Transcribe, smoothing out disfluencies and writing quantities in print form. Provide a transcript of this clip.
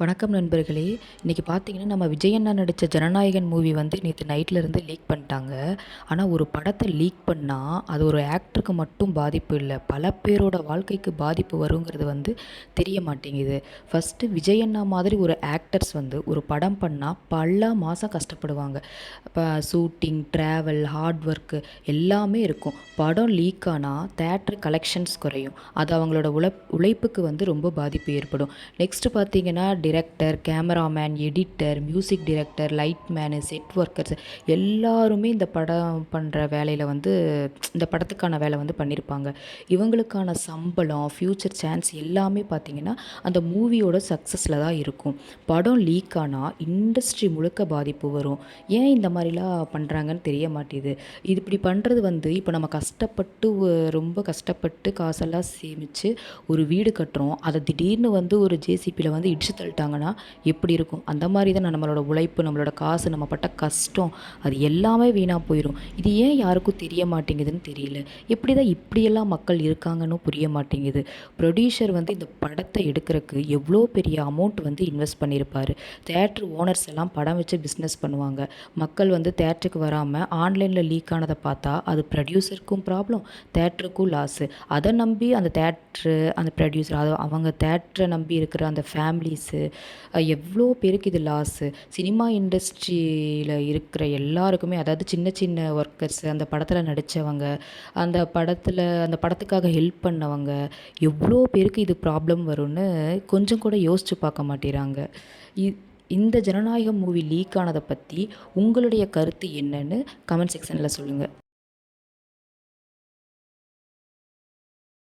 வணக்கம் நண்பர்களே. இன்றைக்கி பார்த்தீங்கன்னா, நம்ம விஜய் அண்ணா நடித்த ஜனநாயகன் மூவி வந்து நேற்று நைட்லேருந்து லீக் பண்ணிட்டாங்க. ஆனால் ஒரு படத்தை லீக் பண்ணால் அது ஒரு ஆக்டருக்கு மட்டும் பாதிப்பு இல்லை, பல பேரோட வாழ்க்கைக்கு பாதிப்பு வருங்கிறது வந்து தெரிய மாட்டேங்குது. ஃபஸ்ட்டு விஜய் அண்ணா மாதிரி ஒரு ஆக்டர்ஸ் வந்து ஒரு படம் பண்ணால் பல மாதம் கஷ்டப்படுவாங்க. இப்போ ஷூட்டிங், ட்ராவல், ஹார்ட் ஒர்க்கு எல்லாமே இருக்கும். படம் லீக் ஆனால் தேட்டர் கலெக்ஷன்ஸ் குறையும். அது அவங்களோட உழைப்புக்கு வந்து ரொம்ப பாதிப்பு ஏற்படும். நெக்ஸ்ட்டு பார்த்தீங்கன்னா, director, cameraman, editor, music director, light menu, set workers எல்லாருமே இந்த படம் பண்ணுற வேலையில் வந்து இந்த படத்துக்கான வேலை வந்து பண்ணியிருப்பாங்க. இவங்களுக்கான சம்பளம், ஃப்யூச்சர் சான்ஸ் எல்லாமே பார்த்திங்கன்னா அந்த மூவியோட சக்ஸஸில் தான் இருக்கும். படம் லீக் ஆனால் இண்டஸ்ட்ரி முழுக்க பாதிப்பு வரும். ஏன் இந்த மாதிரிலாம் பண்ணுறாங்கன்னு தெரிய மாட்டேது. இது இப்படி பண்ணுறது வந்து இப்போ நம்ம கஷ்டப்பட்டு ரொம்ப கஷ்டப்பட்டு காசெல்லாம் சேமித்து ஒரு வீடு கட்டுறோம். அதை திடீர்னு வந்து ஒரு ஜேசிபியில் வந்து இடிச்சு தள்ளிட்டாங்கன்னா எப்படி இருக்கும்? அந்த மாதிரி தான் நம்மளோட உழைப்பு, நம்மளோட காசு, நம்ம பட்ட கஷ்டம் அது எல்லாமே வீணாக போயிடும். இது ஏன் யாருக்கும் தெரிய மாட்டேங்குதுன்னு தெரியல. எப்படி தான் இப்படியெல்லாம் மக்கள் இருக்காங்கன்னு புரிய மாட்டேங்குது. ப்ரொடியூசர் வந்து இந்த படத்தை எடுக்கிறதுக்கு எவ்வளோ பெரிய அமௌண்ட் வந்து இன்வெஸ்ட் பண்ணியிருப்பார். தேட்ரு ஓனர்ஸ் எல்லாம் படம் வச்சு பிஸ்னஸ் பண்ணுவாங்க. மக்கள் வந்து தேட்டருக்கு வராமல் ஆன்லைனில் லீக் ஆனதை பார்த்தா அது ப்ரொடியூசருக்கும் ப்ராப்ளம், தேட்டருக்கும் லாஸு. அதை நம்பி அந்த தேட்ரு, அந்த ப்ரொடியூசர், அவங்க தேட்டரை நம்பி இருக்கிற அந்த ஃபேமிலிஸு எவ்வளோ பேருக்கு இது லாஸு. சினிமா இண்டஸ்ட்ரியில் இருக்கிற எல்லாருக்குமே, அதாவது சின்ன சின்ன ஒர்க்கர்ஸு, அந்த படத்தில் நடித்தவங்க, அந்த படத்துக்காக ஹெல்ப் பண்ணவங்க, எவ்வளோ பேருக்கு இது ப்ராப்ளம் வரும்னு கொஞ்சம் கூட யோசித்து பார்க்க மாட்டேறாங்க. இந்த ஜனநாயகம் மூவி லீக் ஆனதை பற்றி உங்களுடைய கருத்து என்னன்னு கமெண்ட் செக்ஷனில் சொல்லுங்கள்.